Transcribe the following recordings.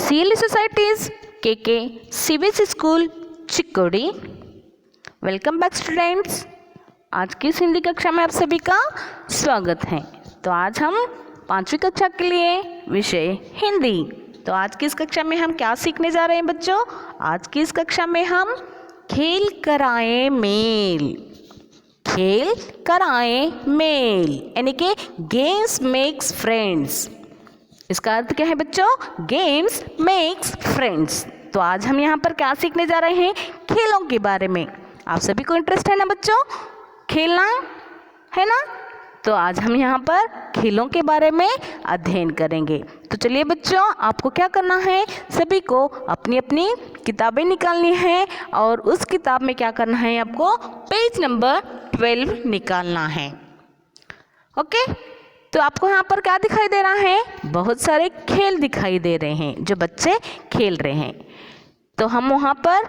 CLE societies KK CBSE school Chikkodi. Welcome back students. आज की इस हिंदी कक्षा में आप सभी का स्वागत है। तो आज हम 5वीं कक्षा के लिए विषय हिंदी। तो आज की इस कक्षा में हम क्या सीखने जा रहे हैं बच्चों? आज की इस कक्षा में हम खेल कराए मेल, खेल कराए मेल यानी कि गेम्स मेक्स फ्रेंड्स। इसका अर्थ क्या है बच्चों? Games makes friends. तो आज हम यहाँ पर क्या सीखने जा रहे हैं? खेलों के बारे में। आप सभी को इंटरेस्ट है ना बच्चों, खेलना है ना? तो आज हम यहाँ पर खेलों के बारे में अध्ययन करेंगे। तो चलिए बच्चों, आपको क्या करना है, सभी को अपनी अपनी किताबें निकालनी है और उस किताब में क्या करना है, आपको पेज नंबर 12 निकालना है। ओके, तो आपको यहाँ पर क्या दिखाई दे रहा है? बहुत सारे खेल दिखाई दे रहे हैं जो बच्चे खेल रहे हैं। तो हम वहाँ पर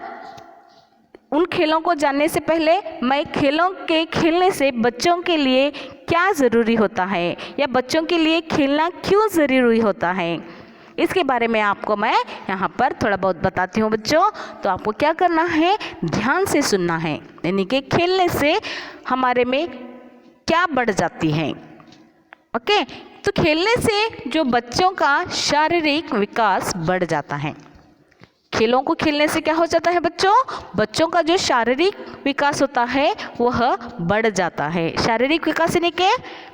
उन खेलों को जानने से पहले मैं खेलों के खेलने से बच्चों के लिए क्या ज़रूरी होता है या बच्चों के लिए खेलना क्यों ज़रूरी होता है, इसके बारे में आपको मैं यहाँ पर थोड़ा बहुत बताती हूँ बच्चों। तो आपको क्या करना है, ध्यान से सुनना है, यानी कि खेलने से हमारे में क्या बढ़ जाती है। ओके, तो खेलने से जो बच्चों का शारीरिक विकास बढ़ जाता है। खेलों को खेलने से क्या हो जाता है बच्चों? बच्चों का जो शारीरिक विकास होता है वह बढ़ जाता है। शारीरिक विकास यानी कि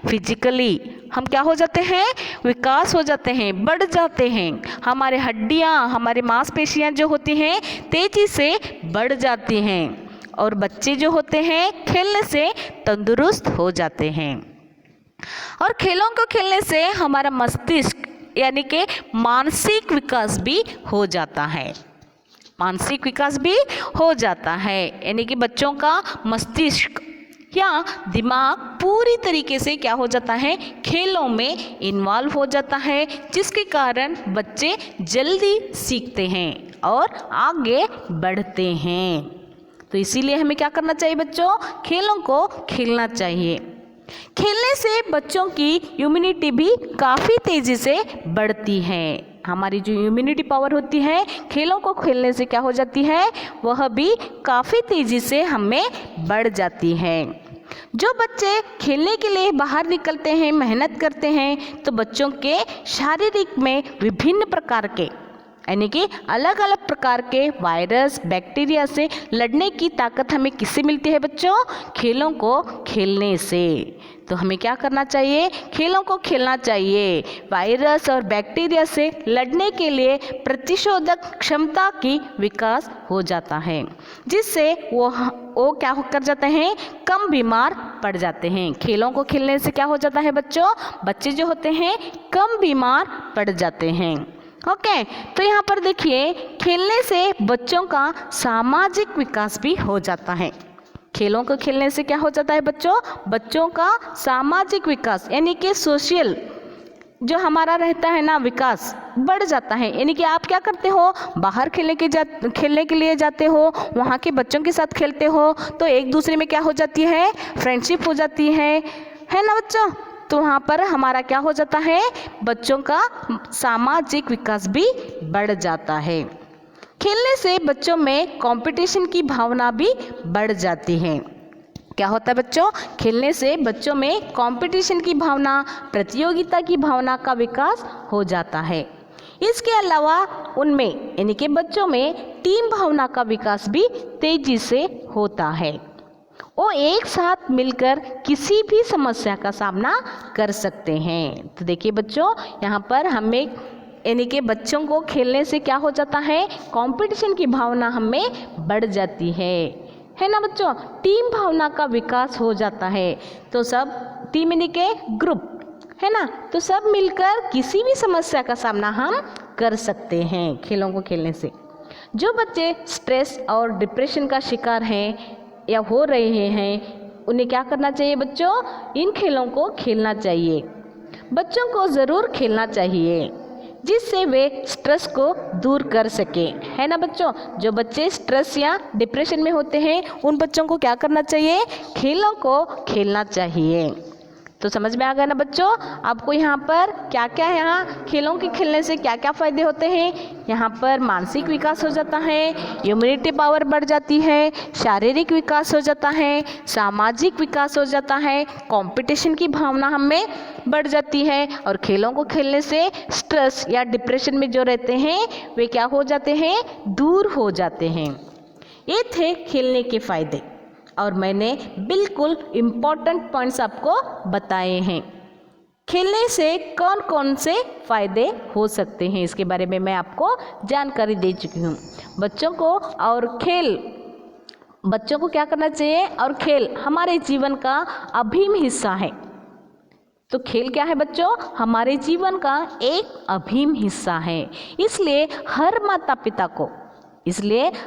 फिजिकली हम क्या हो जाते हैं? विकास हो जाते हैं, बढ़ जाते हैं। हमारे हड्डियाँ, हमारे मांसपेशियाँ जो होती हैं तेजी से बढ़ जाती हैं और बच्चे जो होते हैं खेलने से तंदुरुस्त हो जाते हैं। और खेलों को खेलने से हमारा मस्तिष्क यानी कि मानसिक विकास भी हो जाता है। मानसिक विकास भी हो जाता है, यानी कि बच्चों का मस्तिष्क या दिमाग पूरी तरीके से क्या हो जाता है, खेलों में इन्वॉल्व हो जाता है, जिसके कारण बच्चे जल्दी सीखते हैं और आगे बढ़ते हैं। तो इसीलिए हमें क्या करना चाहिए बच्चों? खेलों को खेलना चाहिए। खेलने से बच्चों की इम्यूनिटी भी काफ़ी तेज़ी से बढ़ती है। हमारी जो इम्यूनिटी पावर होती है खेलों को खेलने से क्या हो जाती है, वह भी काफ़ी तेज़ी से हमें बढ़ जाती है। जो बच्चे खेलने के लिए बाहर निकलते हैं, मेहनत करते हैं, तो बच्चों के शारीरिक में विभिन्न प्रकार के यानी कि अलग अलग प्रकार के वायरस, बैक्टीरिया से लड़ने की ताकत हमें किससे मिलती है बच्चों? खेलों को खेलने से। तो हमें क्या करना चाहिए? खेलों को खेलना चाहिए। वायरस और बैक्टीरिया से लड़ने के लिए प्रतिशोधक क्षमता की विकास हो जाता है, जिससे वो क्या कर जाते हैं, कम बीमार पड़ जाते हैं। खेलों को खेलने से क्या हो जाता है बच्चों? बच्चे जो होते हैं कम बीमार पड़ जाते हैं। ओके, तो यहाँ पर देखिए, खेलने से बच्चों का सामाजिक विकास भी हो जाता है। खेलों को खेलने से क्या हो जाता है बच्चों? बच्चों का सामाजिक विकास यानी कि सोशल जो हमारा रहता है ना, विकास बढ़ जाता है। यानी कि आप क्या करते हो, बाहर खेलने के लिए जाते हो, वहाँ के बच्चों के साथ खेलते हो, तो एक दूसरे में क्या हो जाती है, फ्रेंडशिप हो जाती है ना बच्चों? तो वहाँ पर हमारा क्या हो जाता है, बच्चों का सामाजिक विकास भी बढ़ जाता है। खेलने से बच्चों में कंपटीशन की भावना भी बढ़ जाती है। क्या होता है बच्चों? खेलने से बच्चों में कंपटीशन की भावना, प्रतियोगिता की भावना का विकास हो जाता है। इसके अलावा उनमें यानी कि बच्चों में टीम भावना का विकास भी तेजी से होता है। वो एक साथ मिलकर किसी भी समस्या का सामना कर सकते हैं। तो देखिए बच्चों, यहाँ पर हमें यानी कि बच्चों को खेलने से क्या हो जाता है, कंपटीशन की भावना हमें बढ़ जाती है ना बच्चों? टीम भावना का विकास हो जाता है। तो सब टीम यानी कि ग्रुप है ना, तो सब मिलकर किसी भी समस्या का सामना हम कर सकते हैं खेलों को खेलने से। जो बच्चे स्ट्रेस और डिप्रेशन का शिकार हैं या हो रहे हैं, उन्हें क्या करना चाहिए बच्चों? इन खेलों को खेलना चाहिए। बच्चों को ज़रूर खेलना चाहिए, जिससे वे स्ट्रेस को दूर कर सके, है ना बच्चों? जो बच्चे स्ट्रेस या डिप्रेशन में होते हैं, उन बच्चों को क्या करना चाहिए? खेलों को खेलना चाहिए। तो समझ में आ गया ना बच्चों आपको यहाँ पर क्या क्या है, यहाँ खेलों के खेलने से क्या क्या फ़ायदे होते हैं। यहाँ पर मानसिक विकास हो जाता है, इम्यूनिटी पावर बढ़ जाती है, शारीरिक विकास हो जाता है, सामाजिक विकास हो जाता है, कंपटीशन की भावना हमें बढ़ जाती है और खेलों को खेलने से स्ट्रेस या डिप्रेशन में जो रहते हैं वे क्या हो जाते हैं, दूर हो जाते हैं। ये थे खेलने के फ़ायदे और मैंने बिल्कुल इम्पॉर्टेंट पॉइंट्स आपको बताए हैं। खेलने से कौन कौन से फ़ायदे हो सकते हैं इसके बारे में मैं आपको जानकारी दे चुकी हूँ। बच्चों को क्या करना चाहिए, और खेल हमारे जीवन का अभिन्न हिस्सा है। तो खेल क्या है बच्चों, हमारे जीवन का एक अभिन्न हिस्सा है। इसलिए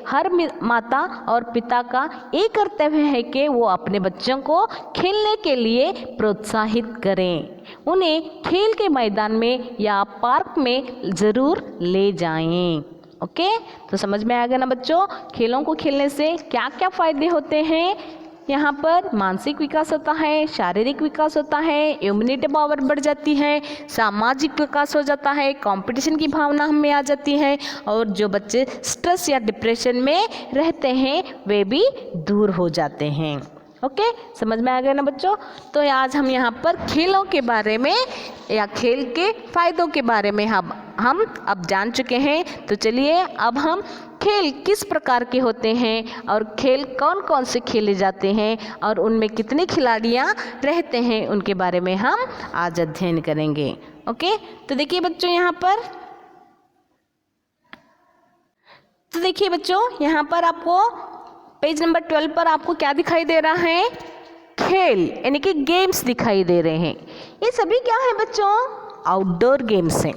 हर माता और पिता का एक कर्तव्य है कि वो अपने बच्चों को खेलने के लिए प्रोत्साहित करें, उन्हें खेल के मैदान में या पार्क में ज़रूर ले जाएं। ओके, तो समझ में आ गया ना बच्चों, खेलों को खेलने से क्या क्या फ़ायदे होते हैं। यहाँ पर मानसिक विकास होता है, शारीरिक विकास होता है, इम्यूनिटी पावर बढ़ जाती है, सामाजिक विकास हो जाता है, कंपटीशन की भावना हमें आ जाती है और जो बच्चे स्ट्रेस या डिप्रेशन में रहते हैं वे भी दूर हो जाते हैं। ओके, समझ में आ गया ना बच्चों। तो आज हम यहाँ पर खेलों के बारे में या खेल के फ़ायदों के बारे में हम अब जान चुके हैं। तो चलिए अब हम खेल किस प्रकार के होते हैं और खेल कौन कौन से खेले जाते हैं और उनमें कितने खिलाड़ियाँ रहते हैं उनके बारे में हम आज अध्ययन करेंगे। ओके, तो देखिए बच्चों यहाँ पर आपको पेज नंबर 12 पर आपको क्या दिखाई दे रहा है, खेल यानी कि गेम्स दिखाई दे रहे हैं। ये सभी क्या है बच्चों, आउटडोर गेम्स हैं।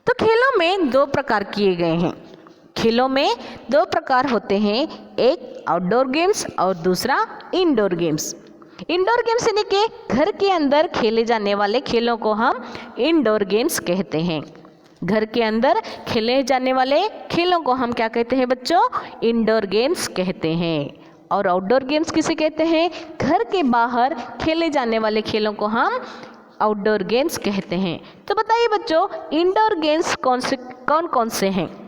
तो खेलों में दो प्रकार किए गए हैं। खेलों में दो प्रकार होते हैं, एक आउटडोर गेम्स और दूसरा इंडोर गेम्स। इंडोर गेम्स यानी कि घर के अंदर खेले जाने वाले खेलों को हम इंडोर गेम्स कहते हैं। घर के अंदर खेले जाने वाले खेलों को हम क्या कहते हैं बच्चों, इंडोर गेम्स कहते हैं। और आउटडोर गेम्स किसे कहते हैं, घर के बाहर खेले जाने वाले खेलों को हम आउटडोर गेम्स कहते हैं। तो बताइए बच्चों, इंडोर गेम्स कौन कौन से हैं।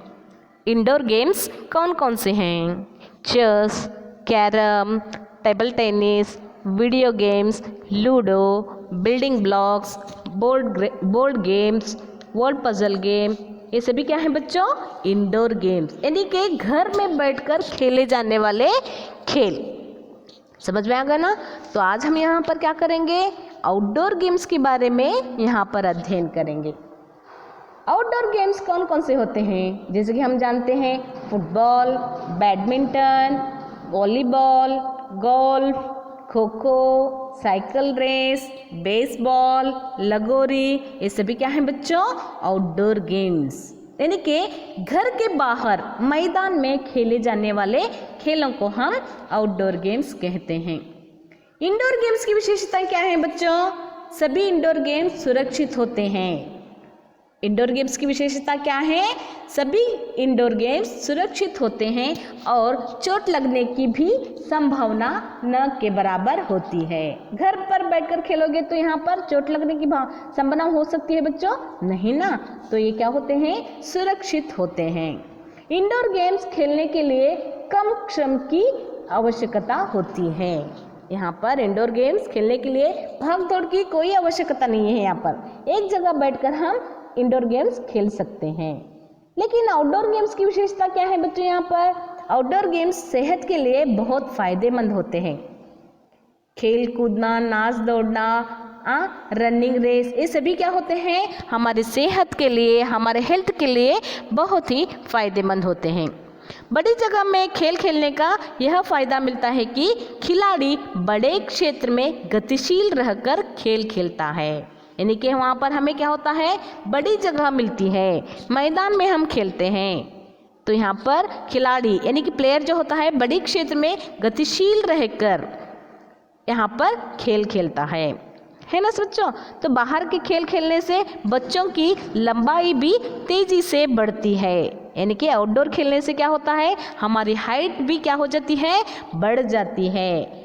इंडोर गेम्स कौन कौन से हैं, chess, carrom, table tennis, video games, ludo, building blocks, board games, word puzzle game, ये सभी क्या हैं बच्चों, इंडोर गेम्स यानी कि घर में बैठकर खेले जाने वाले खेल। समझ में आ गया ना। तो आज हम यहाँ पर क्या करेंगे, आउटडोर गेम्स के बारे में यहाँ पर अध्ययन करेंगे। आउटडोर गेम्स कौन कौन से होते हैं, जैसे कि हम जानते हैं football, badminton, volleyball, golf, kho kho, cycle race, baseball, लगोरी, ये सभी क्या हैं बच्चों, आउटडोर गेम्स यानी कि घर के बाहर मैदान में खेले जाने वाले खेलों को हम आउटडोर गेम्स कहते हैं। इंडोर गेम्स की विशेषता क्या है बच्चों, सभी इंडोर गेम्स सुरक्षित होते हैं। इंडोर गेम्स की विशेषता क्या है, सभी इंडोर गेम्स सुरक्षित होते हैं और चोट लगने की भी संभावना न के बराबर होती है। घर पर बैठकर खेलोगे तो यहाँ पर चोट लगने की संभावना हो सकती है बच्चों, नहीं ना। तो ये क्या होते हैं, सुरक्षित होते हैं। इंडोर गेम्स खेलने के लिए कम श्रम की आवश्यकता होती है। यहाँ पर इंडोर गेम्स खेलने के लिए भाग दौड़ की कोई आवश्यकता नहीं है। यहाँ पर एक जगह बैठकर हम इंडोर गेम्स खेल सकते हैं। लेकिन आउटडोर गेम्स की विशेषता क्या है बच्चों, यहाँ पर आउटडोर गेम्स सेहत के लिए बहुत फायदेमंद होते हैं। खेल कूदना, नाच दौड़ना, रनिंग रेस, ये सभी क्या होते हैं, हमारी सेहत के लिए, हमारे हेल्थ के लिए बहुत ही फायदेमंद होते हैं। बड़ी जगह में खेल खेलने का यह फायदा मिलता है कि खिलाड़ी बड़े क्षेत्र में गतिशील रहकर खेल खेलता है, यानी कि वहाँ पर हमें क्या होता है, बड़ी जगह मिलती है, मैदान में हम खेलते हैं। तो यहाँ पर खिलाड़ी यानी कि प्लेयर जो होता है बड़ी क्षेत्र में गतिशील रहकर यहाँ पर खेल खेलता है ना बच्चों। तो बाहर के खेल खेलने से बच्चों की लंबाई भी तेजी से बढ़ती है, यानी कि आउटडोर खेलने से क्या होता है, हमारी हाइट भी क्या हो जाती है, बढ़ जाती है।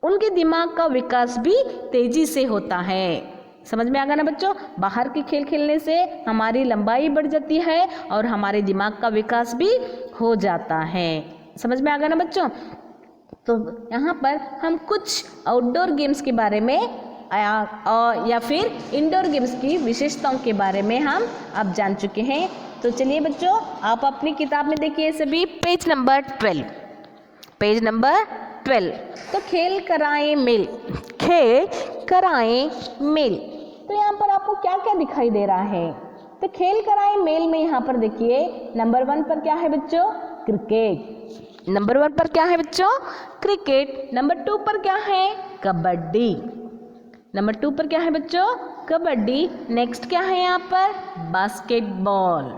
उनके दिमाग का विकास भी तेजी से होता है। समझ में आ गया ना बच्चों? बाहर के खेल खेलने से हमारी लंबाई बढ़ जाती है और हमारे दिमाग का विकास भी हो जाता है। समझ में आ गया ना बच्चों? तो यहाँ पर हम कुछ आउटडोर गेम्स के बारे में या फिर इंडोर गेम्स की विशेषताओं के बारे में हम अब जान चुके हैं। तो चलिए बच्चों, आप अपनी किताब में देखिए सभी पेज नंबर 12। Page number 12। तो खेल कराएं मेल, खेल कराएं मेल। तो यहाँ पर आपको क्या क्या दिखाई दे रहा है? तो खेल कराएं मेल में यहाँ पर देखिए नंबर 1 पर क्या है बच्चों? क्रिकेट। नंबर 1 पर क्या है बच्चों? क्रिकेट। नंबर 2 पर क्या है? कबड्डी। नंबर 2 पर क्या है बच्चों? कबड्डी। नेक्स्ट क्या है यहाँ पर? बास्केटबॉल।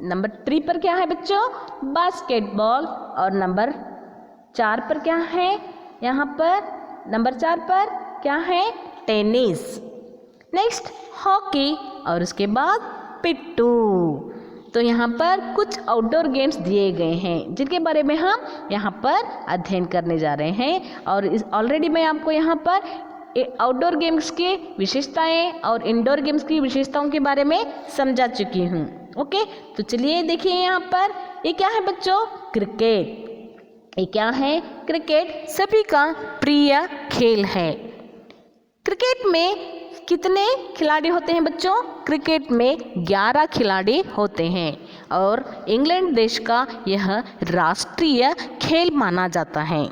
नंबर 3 पर क्या है बच्चों? बास्केटबॉल। और नंबर 4 पर क्या है? यहाँ पर नंबर 4 पर क्या है? टेनिस। नेक्स्ट हॉकी और उसके बाद पिट्टू। तो यहाँ पर कुछ आउटडोर गेम्स दिए गए हैं जिनके बारे में हम यहाँ पर अध्ययन करने जा रहे हैं। और ऑलरेडी मैं आपको यहाँ पर आउटडोर गेम्स की विशेषताएं और इंडोर गेम्स की विशेषताओं के बारे में समझा चुकी हूँ। ओके, तो चलिए देखिए यहाँ पर ये क्या है बच्चों? क्रिकेट। ये क्या है? क्रिकेट सभी का प्रिय खेल है। क्रिकेट में कितने खिलाड़ी होते हैं बच्चों? क्रिकेट में 11 खिलाड़ी होते हैं और इंग्लैंड देश का यह राष्ट्रीय खेल माना जाता है।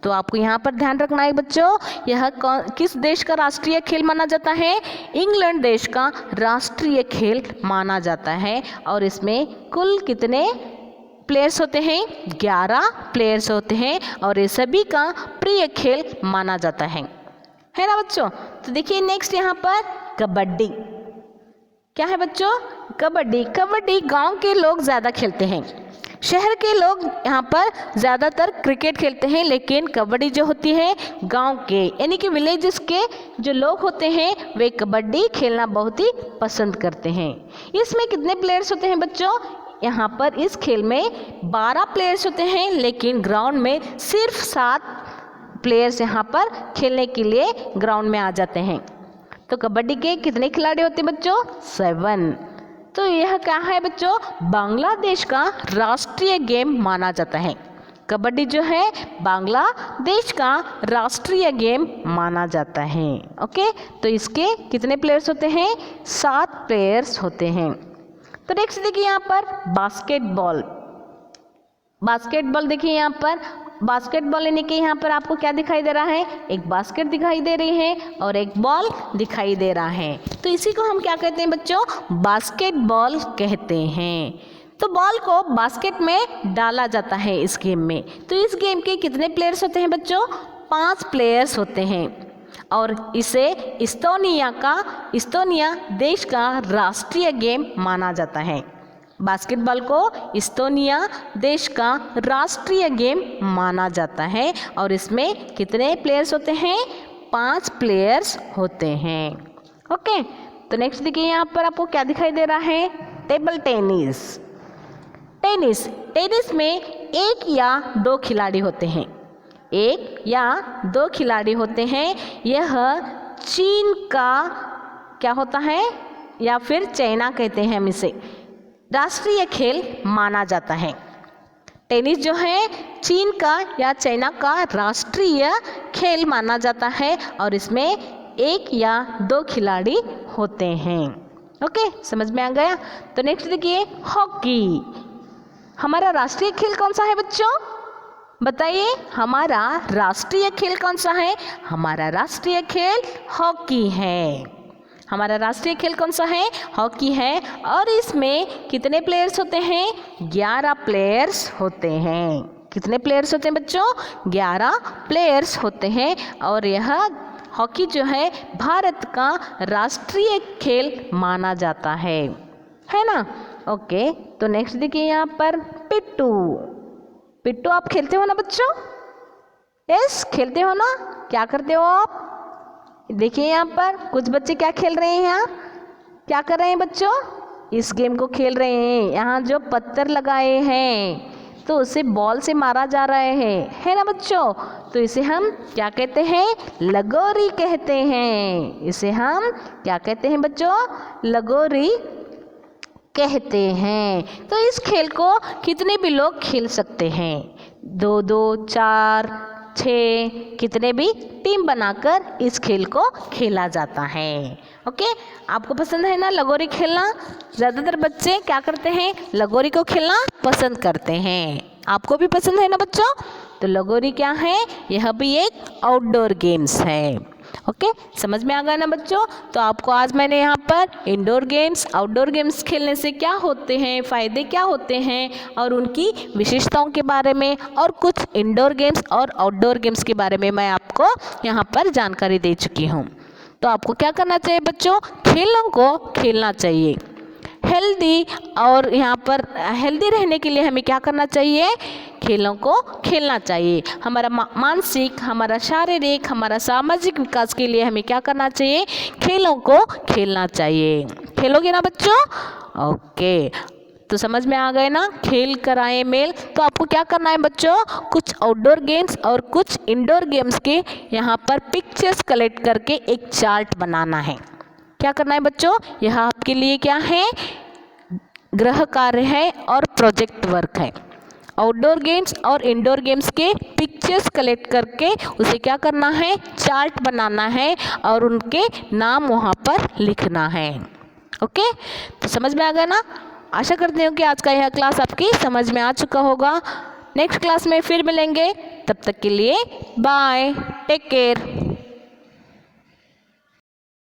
तो आपको यहाँ पर ध्यान रखना है बच्चों, यह किस देश का राष्ट्रीय खेल माना जाता है? इंग्लैंड देश का राष्ट्रीय खेल माना जाता है। और इसमें कुल कितने प्लेयर्स होते हैं? 11 प्लेयर्स होते हैं और ये सभी का प्रिय खेल माना जाता है ना बच्चों? तो देखिए नेक्स्ट यहाँ पर कबड्डी। क्या है बच्चों? कबड्डी। कबड्डी गांव के लोग ज़्यादा खेलते हैं। शहर के लोग यहाँ पर ज़्यादातर क्रिकेट खेलते हैं, लेकिन कबड्डी जो होती है गांव के यानी कि विलेजेस के जो लोग होते हैं वे कबड्डी खेलना बहुत ही पसंद करते हैं। इसमें कितने प्लेयर्स होते हैं बच्चों? यहाँ पर इस खेल में 12 प्लेयर्स होते हैं, लेकिन ग्राउंड में सिर्फ 7 प्लेयर्स यहाँ पर खेलने के लिए ग्राउंड में आ जाते हैं। तो कबड्डी के कितने खिलाड़ी होते हैं बच्चों? 7। तो यह क्या है बच्चों? बांग्लादेश का राष्ट्रीय गेम माना जाता है। कबड्डी जो है बांग्लादेश का राष्ट्रीय गेम माना जाता है। ओके, तो इसके कितने प्लेयर्स होते हैं? 7 प्लेयर्स होते हैं। तो नेक्स्ट देखिए यहाँ पर बास्केटबॉल। बास्केटबॉल देखिए यहाँ पर बास्केटबॉल यानी कि यहाँ पर आपको क्या दिखाई दे रहा है? एक बास्केट दिखाई दे रही है और एक बॉल दिखाई दे रहा है। तो इसी को हम क्या कहते हैं बच्चों? बास्केटबॉल कहते हैं। तो बॉल को बास्केट में डाला जाता है इस गेम में। तो इस गेम के कितने प्लेयर्स होते हैं बच्चों? 5 प्लेयर्स होते हैं और इसे इस्तोनिया देश का राष्ट्रीय गेम माना जाता है। बास्केटबॉल को इस्तोनिया देश का राष्ट्रीय गेम माना जाता है और इसमें कितने प्लेयर्स होते हैं? 5 प्लेयर्स होते हैं। ओके, तो नेक्स्ट देखिए यहाँ पर आपको क्या दिखाई दे रहा है? Table tennis. टेनिस में 1 या 2 खिलाड़ी होते हैं। 1 या 2 खिलाड़ी होते हैं। यह चीन का क्या होता है या फिर चाइना कहते हैं हम इसे, राष्ट्रीय खेल माना जाता है। टेनिस जो है चीन का या चाइना का राष्ट्रीय खेल माना जाता है और इसमें 1 या 2 खिलाड़ी होते हैं। ओके, समझ में आ गया? तो नेक्स्ट देखिए हॉकी। हमारा राष्ट्रीय खेल कौन सा है बच्चों? बताइए, हमारा राष्ट्रीय खेल कौन सा है? हमारा राष्ट्रीय खेल हॉकी है। हमारा राष्ट्रीय खेल कौन सा है? हॉकी है। और इसमें कितने प्लेयर्स होते हैं? 11 प्लेयर्स होते हैं। कितने प्लेयर्स होते हैं बच्चों? 11 प्लेयर्स होते हैं। और यह हॉकी जो है भारत का राष्ट्रीय खेल माना जाता है ना? ओके, तो नेक्स्ट देखिए यहाँ पर पिट्टू। पिट्टू आप खेलते हो ना बच्चों? यस, खेलते हो ना? क्या करते हो आप? देखिए यहाँ पर कुछ बच्चे क्या खेल रहे हैं। यहाँ क्या कर रहे हैं बच्चों? इस गेम को खेल रहे हैं। यहाँ जो पत्थर लगाए हैं तो उसे बॉल से मारा जा रहा है ना बच्चों। तो इसे हम क्या कहते हैं, लगोरी कहते हैं। इसे हम क्या कहते हैं बच्चों, लगोरी कहते हैं। तो इस खेल को कितने भी लोग खेल सकते हैं, 2-2, 4, 6, कितने भी टीम बनाकर इस खेल को खेला जाता है। ओके, आपको पसंद है ना लगोरी खेलना? ज़्यादातर बच्चे क्या करते हैं, लगोरी को खेलना पसंद करते हैं। आपको भी पसंद है ना बच्चों? तो लगोरी क्या है, यह भी एक आउटडोर गेम्स है। ओके, समझ में आ गया ना बच्चों? तो आपको आज मैंने यहाँ पर इंडोर गेम्स, आउटडोर गेम्स खेलने से क्या होते हैं, फ़ायदे क्या होते हैं और उनकी विशेषताओं के बारे में और कुछ इंडोर गेम्स और आउटडोर गेम्स के बारे में मैं आपको यहाँ पर जानकारी दे चुकी हूँ। तो आपको क्या करना चाहिए बच्चों, खेलों को खेलना चाहिए। हेल्दी और यहाँ पर हेल्दी रहने के लिए हमें क्या करना चाहिए, खेलों को खेलना चाहिए। हमारा मानसिक, हमारा शारीरिक, हमारा सामाजिक विकास के लिए हमें क्या करना चाहिए, खेलों को खेलना चाहिए। खेलोगे ना बच्चों? ओके, तो समझ में आ गए ना, खेल कराए मेल। तो आपको क्या करना है बच्चों, कुछ आउटडोर गेम्स और कुछ इंडोर गेम्स के यहाँ पर पिक्चर्स कलेक्ट करके एक चार्ट बनाना है। क्या करना है बच्चों, यह आपके लिए क्या है, गृह कार्य है और प्रोजेक्ट वर्क है। आउटडोर गेम्स और इंडोर गेम्स के पिक्चर्स कलेक्ट करके उसे क्या करना है, चार्ट बनाना है और उनके नाम वहाँ पर लिखना है। ओके, तो समझ में आ गया ना? आशा करती हूँ कि आज का यह क्लास आपकी समझ में आ चुका होगा। नेक्स्ट क्लास में फिर मिलेंगे, तब तक के लिए बाय, टेक केयर।